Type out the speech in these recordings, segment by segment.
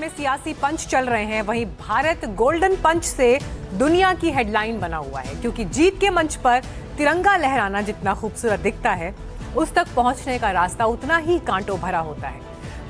में सियासी पंच चल रहे हैं, वहीं भारत गोल्डन पंच से दुनिया की हेडलाइन बना हुआ है, क्योंकि जीत के मंच पर तिरंगा लहराना जितना खूबसूरत दिखता है, उस तक पहुंचने का रास्ता उतना ही कांटों भरा होता है।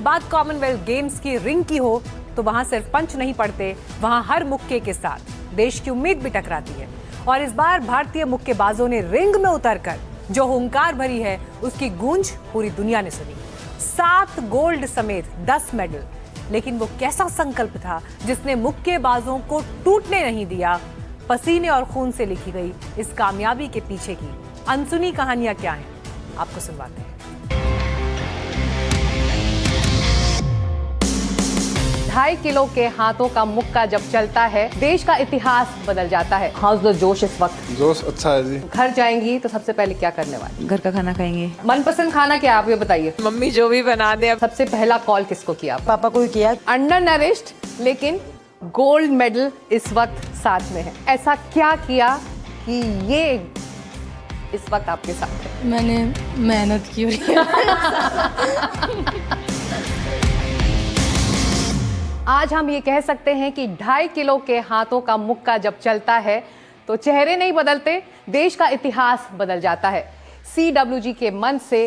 बात कॉमनवेल्थ गेम्स की रिंग की हो तो वहां सिर्फ पंच नहीं पड़ते, वहां हर मुक्के के साथ देश की उम्मीद भी टकराती है। और इस बार भारतीय मुक्केबाजों ने रिंग में उतरकर जो हुंकार भरी है, उसकी गूंज पूरी दुनिया ने सुनी। 7 गोल्ड समेत 10 मेडल, लेकिन वो कैसा संकल्प था जिसने मुक्केबाजों को टूटने नहीं दिया। पसीने और खून से लिखी गई इस कामयाबी के पीछे की अनसुनी कहानियां क्या हैं, आपको सुनवाते हैं। 2.5 किलो के हाथों का मुक्का जब चलता है, देश का इतिहास बदल जाता है। हाउस द जोश इस वक्त? जोश अच्छा है जी। घर जाएंगी तो सबसे पहले क्या करने वाली? घर का खाना खाएंगे। मनपसंद खाना क्या, आप ये बताइए। मम्मी जो भी बना दे। सबसे पहला कॉल किसको किया? पापा को ही किया। अंडर नरिश्ड लेकिन गोल्ड मेडल इस वक्त साथ में है। ऐसा क्या किया कि ये इस वक्त आपके साथ है? मैंने मेहनत की हुई आज हम ये कह सकते हैं कि 2.5 किलो के हाथों का मुक्का जब चलता है तो चेहरे नहीं बदलते, देश का इतिहास बदल जाता है। CWG के मन से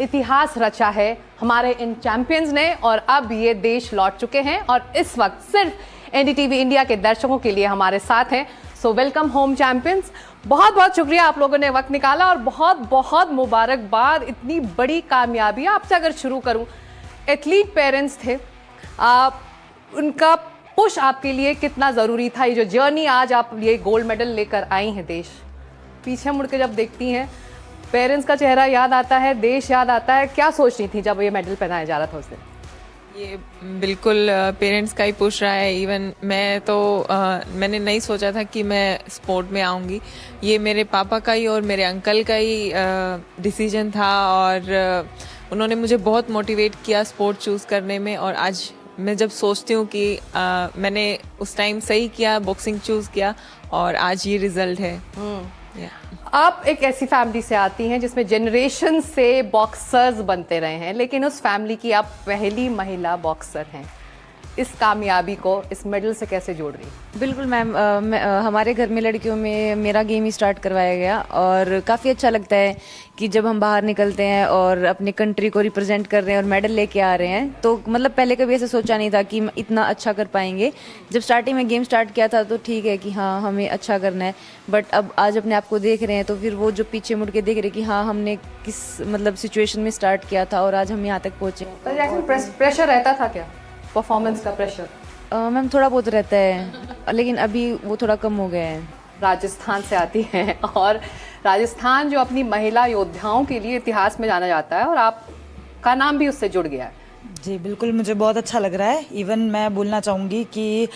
इतिहास रचा है हमारे इन चैंपियंस ने, और अब ये देश लौट चुके हैं और इस वक्त सिर्फ NDTV इंडिया के दर्शकों के लिए हमारे साथ हैं। So welcome home champions. बहुत बहुत शुक्रिया आप लोगों ने वक्त निकाला और बहुत बहुत मुबारकबाद। इतनी बड़ी कामयाबी आपसे अगर शुरू करूं, एथलीट पेरेंट्स थे, आप उनका पुश आपके लिए कितना ज़रूरी था? ये जो जर्नी आज आप ये गोल्ड मेडल लेकर आई हैं देश, पीछे मुड़ के जब देखती हैं, पेरेंट्स का चेहरा याद आता है, देश याद आता है। क्या सोच रही थी जब ये मेडल पहनाया जा रहा था उस दिन? ये बिल्कुल पेरेंट्स का ही पुश रहा है। इवन मैं तो मैंने नहीं सोचा था कि मैं स्पोर्ट में आऊँगी। ये मेरे पापा का ही और मेरे अंकल का ही डिसीजन था, और उन्होंने मुझे बहुत मोटिवेट किया स्पोर्ट चूज़ करने में। और आज मैं जब सोचती हूँ कि मैंने उस टाइम सही किया, बॉक्सिंग चूज़ किया, और आज ये रिजल्ट है। आप एक ऐसी फैमिली से आती हैं जिसमें जनरेशन से बॉक्सर्स बनते रहे हैं, लेकिन उस फैमिली की आप पहली महिला बॉक्सर हैं। इस कामयाबी को इस मेडल से कैसे जोड़ रही? बिल्कुल मैम, हमारे घर में लड़कियों में मेरा गेम ही स्टार्ट करवाया गया, और काफ़ी अच्छा लगता है कि जब हम बाहर निकलते हैं और अपने कंट्री को रिप्रेजेंट कर रहे हैं और मेडल लेके आ रहे हैं, तो मतलब पहले कभी ऐसे सोचा नहीं था कि इतना अच्छा कर पाएंगे। जब स्टार्टिंग में गेम स्टार्ट किया था तो ठीक है कि हाँ हमें अच्छा करना है, बट अब आज अपने आप को देख रहे हैं तो फिर वो जो पीछे मुड़ के देख रहे हैं कि हाँ हमने किस मतलब सिचुएशन में स्टार्ट किया था और आज हम यहाँ तक पहुँचे। प्रेशर रहता था क्या, परफॉर्मेंस का प्रेशर? मैम थोड़ा बहुत रहता है, लेकिन अभी वो थोड़ा कम हो गया है। राजस्थान से आती हैं, और राजस्थान जो अपनी महिला योद्धाओं के लिए इतिहास में जाना जाता है, और आपका नाम भी उससे जुड़ गया है। जी बिल्कुल, मुझे बहुत अच्छा लग रहा है। इवन मैं बोलना चाहूँगी कि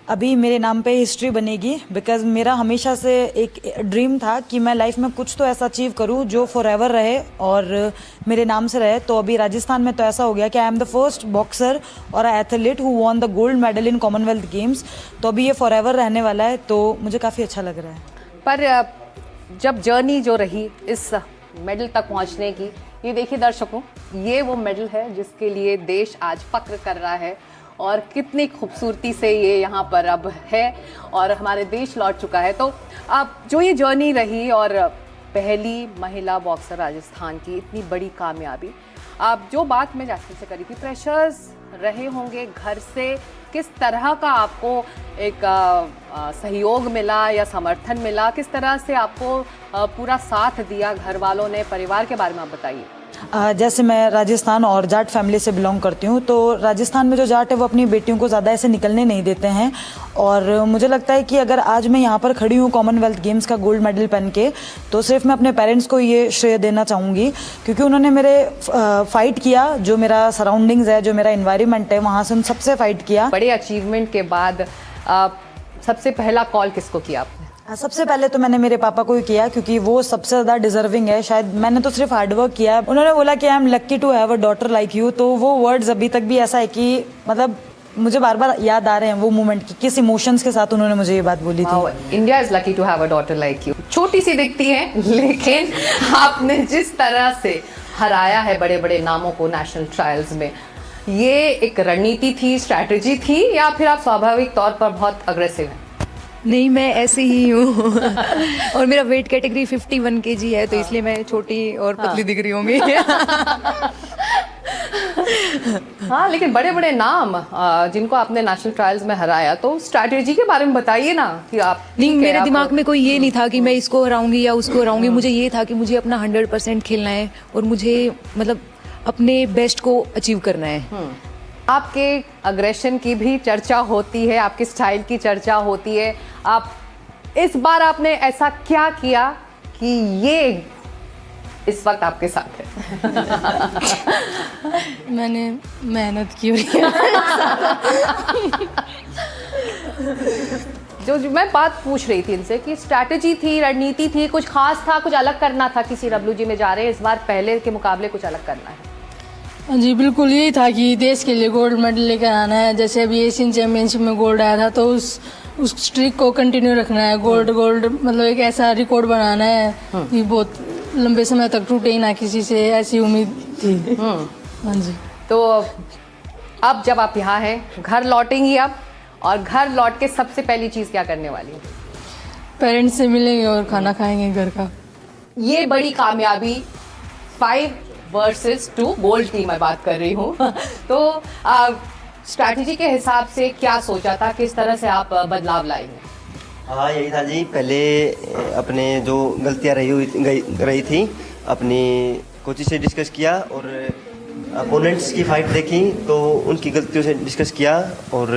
अभी मेरे नाम पे हिस्ट्री बनेगी, बिकॉज मेरा हमेशा से एक ड्रीम था कि मैं लाइफ में कुछ तो ऐसा अचीव करूं जो फॉर एवर रहे और मेरे नाम से रहे। तो अभी राजस्थान में तो ऐसा हो गया कि I am the first boxer और athlete who won the gold medal in Commonwealth Games. तो अभी ये फॉर एवर रहने वाला है, तो मुझे काफ़ी अच्छा लग रहा है। पर जब जर्नी जो रही इस मेडल तक पहुंचने की, ये देखिए दर्शकों, ये वो मेडल है जिसके लिए देश आज फक्र कर रहा है, और कितनी खूबसूरती से ये यहाँ पर अब है और हमारे देश लौट चुका है। तो अब जो ये जर्नी रही और पहली महिला बॉक्सर राजस्थान की इतनी बड़ी कामयाबी, आप जो बात मैं जैसे से करी थी, प्रेशर्स रहे होंगे घर से, किस तरह का आपको एक सहयोग मिला या समर्थन मिला, किस तरह से आपको पूरा साथ दिया घर वालों ने, परिवार के बारे में आप बताइए। जैसे मैं राजस्थान और जाट फैमिली से बिलोंग करती हूँ, तो राजस्थान में जो जाट है वो अपनी बेटियों को ज़्यादा ऐसे निकलने नहीं देते हैं, और मुझे लगता है कि अगर आज मैं यहाँ पर खड़ी हूँ कॉमनवेल्थ गेम्स का गोल्ड मेडल पहन के, तो सिर्फ मैं अपने पेरेंट्स को ये श्रेय देना चाहूँगी, क्योंकि उन्होंने मेरे फाइट किया। जो मेरा सराउंडिंग्स है, जो मेरा इन्वायरमेंट है, वहाँ से उन सबसे फाइट किया। बड़े अचीवमेंट के बाद सबसे पहला कॉल किसको किया आपने? सबसे पहले तो मैंने मेरे पापा को ही किया, क्योंकि वो सबसे ज़्यादा डिजर्विंग है। शायद मैंने तो सिर्फ हार्डवर्क किया। उन्होंने बोला कि I am lucky to have a daughter like you. तो वो वर्ड्स अभी तक भी ऐसा है कि मतलब मुझे बार बार याद आ रहे हैं वो मोमेंट की, किस इमोशंस के साथ उन्होंने मुझे ये बात बोली थी। India is lucky to have a daughter like you. छोटी सी दिखती है, लेकिन आपने जिस तरह से हराया है बड़े बड़े नामों को नेशनल ट्रायल्स में, ये एक रणनीति थी, स्ट्रैटेजी थी, या फिर आप स्वाभाविक तौर पर बहुत अग्रेसिव हैं? नहीं, मैं ऐसे ही हूँ और मेरा वेट कैटेगरी 51 kg है, तो इसलिए मैं छोटी और पतली दिख रही होंगी। हाँ, लेकिन बड़े बड़े नाम जिनको आपने नेशनल ट्रायल्स में हराया, तो स्ट्रैटेजी के बारे में बताइए ना कि आप नहीं, ठीक है, मेरे आप- दिमाग में कोई ये नहीं था कि मैं इसको हराऊंगी या उसको हराऊंगी। मुझे ये था कि मुझे अपना 100% खेलना है और मुझे मतलब अपने बेस्ट को अचीव करना है। आपके अग्रेशन की भी चर्चा होती है, आपके स्टाइल की चर्चा होती है। आप इस बार आपने ऐसा क्या किया कि ये इस वक्त आपके साथ है? मैंने मेहनत की हुई है। जो मैं बात पूछ रही थी इनसे कि स्ट्रैटेजी थी, रणनीति थी, कुछ खास था, कुछ अलग करना था कि CWG में जा रहे हैं इस बार, पहले के मुकाबले कुछ अलग करना है? हाँ जी, बिल्कुल यही था कि देश के लिए गोल्ड मेडल लेकर आना है। जैसे अभी एशियन चैम्पियनशिप में गोल्ड आया था, तो उस स्ट्रिक को कंटिन्यू रखना है। गोल्ड मतलब एक ऐसा रिकॉर्ड बनाना है कि बहुत लंबे समय तक टूटे ही ना किसी से, ऐसी उम्मीद थी। हाँ जी। तो अब जब आप यहाँ हैं, घर लौटेंगी अब, और घर लौट के सबसे पहली चीज़ क्या करने वाली है? पेरेंट्स से मिलेंगे और खाना खाएंगे घर का। ये बड़ी कामयाबी 5 वर्सेस 2 गोल्ड की मैं बात कर रही हूँ। तो स्ट्रैटेजी के हिसाब से क्या सोचा था, किस तरह से आप बदलाव लाएंगे? हाँ, यही था जी। पहले अपने जो गलतियाँ रही थी अपनी कोचिंग से डिस्कस किया और अपोनेंट्स की फाइट देखी तो उनकी गलतियों से डिस्कस किया और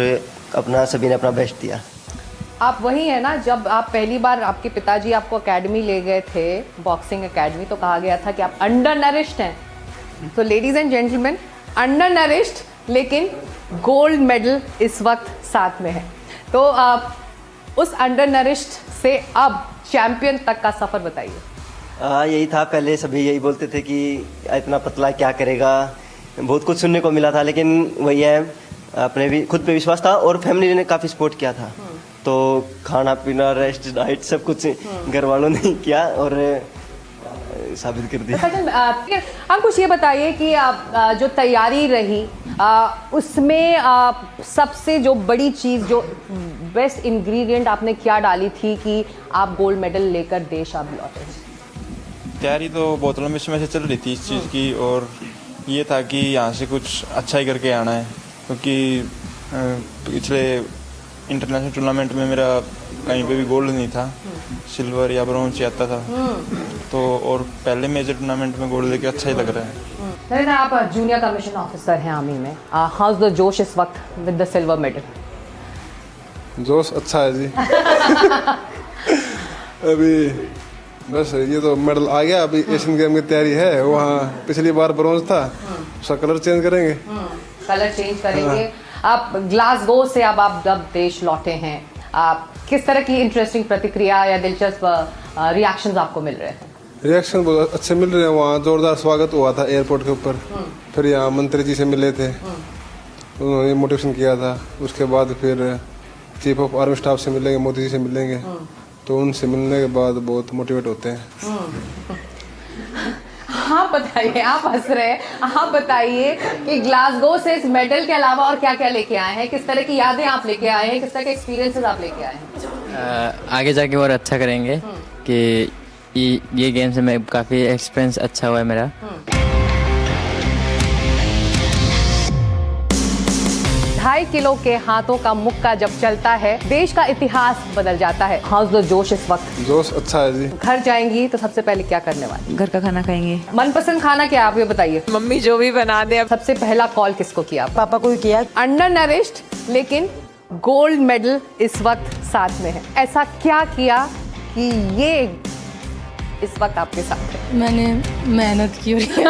सभी ने अपना बेस्ट दिया। आप वही है ना, जब आप पहली बार आपके पिताजी आपको एकेडमी ले गए थे, बॉक्सिंग एकेडमी, तो कहा गया था कि आप अंडर नरिश्ड हैं। तो ladies and gentleman, under nourished लेकिन गोल्ड मेडल इस वक्त साथ में है। तो आप उस अंडर नरिश्ड से अब चैंपियन तक का सफर बताइए। यही था। पहले सभी यही बोलते थे कि इतना पतला क्या करेगा, बहुत कुछ सुनने को मिला था, लेकिन वही है, अपने भी खुद पे विश्वास था और फैमिली ने काफ़ी सपोर्ट किया था। तो खाना पीना, रेस्ट, डाइट सब कुछ घर वालों ने किया और साबित कर दिया। सचिन, आप कुछ ये बताइए कि जो तैयारी रही उसमें सबसे जो बड़ी चीज़, जो बेस्ट इंग्रेडिएंट आपने क्या डाली थी कि आप गोल्ड मेडल लेकर देश आप लौटे? तैयारी तो बहुत लंबे समय से चल रही थी इस चीज़ की, और ये था कि यहाँ से कुछ अच्छा ही करके आना है, क्योंकि पिछले इंटरनेशनल टूर्नामेंट में मेरा कहीं पे भी गोल्ड नहीं था, सिल्वर या ब्रॉन्ज आता था। तो और पहले मेजर टूर्नामेंट में गोल्ड लेके अच्छा ही लग रहा है। नरेंद्र, आप जूनियर कमीशन ऑफिसर हैं आर्मी में, हाउस द जोश इस वक्त विद द सिल्वर मेडल? जोश अच्छा है जी। अभी बस ये तो मेडल आ गया, अभी एशियन गेम की तैयारी है। वहाँ पिछली बार ब्रॉन्ज था, उसका कलर चेंज करेंगे। कलर चेंज करेंगे। आप ग्लासगो से अब आप जब देश लौटे हैं, आप किस तरह की इंटरेस्टिंग प्रतिक्रिया या दिलचस्प रिएक्शंस आपको मिल रहे हैं? रिएक्शन बहुत अच्छे मिल रहे हैं। वहाँ जोरदार स्वागत हुआ था एयरपोर्ट के ऊपर। फिर यहाँ मंत्री जी से मिले थे, उन्होंने मोटिवेशन किया था। उसके बाद फिर चीफ ऑफ आर्मी स्टाफ से मिलेंगे, मोदी जी से मिलेंगे, तो उनसे मिलने के बाद बहुत मोटिवेट होते हैं। हाँ बताइए, आप हंस रहे हैं, आप बताइए कि ग्लासगो से इस मेडल के अलावा और क्या क्या लेके आए हैं, किस तरह की यादें आप लेके आए हैं, किस तरह के एक्सपीरियंसेस आप लेके आए हैं? आगे जाके और अच्छा करेंगे कि ये गेम से मैं काफ़ी एक्सपीरियंस अच्छा हुआ है मेरा। 2.5 किलो के हाथों का मुक्का जब चलता है, देश का इतिहास बदल जाता है। हाउस द जोश इस वक्त? जोश अच्छा है जी। घर जाएंगी तो सबसे पहले क्या करने वाली? घर का खाना खाएंगे। मनपसंद खाना क्या, आप ये बताइए। मम्मी जो भी बना दे। अब सबसे पहला कॉल किसको किया? पापा को ही किया। अंडर नरिश्ड लेकिन गोल्ड मेडल इस वक्त साथ में है, ऐसा क्या किया कि ये इस वक्त आपके साथ है? मैंने मेहनत की हुई है।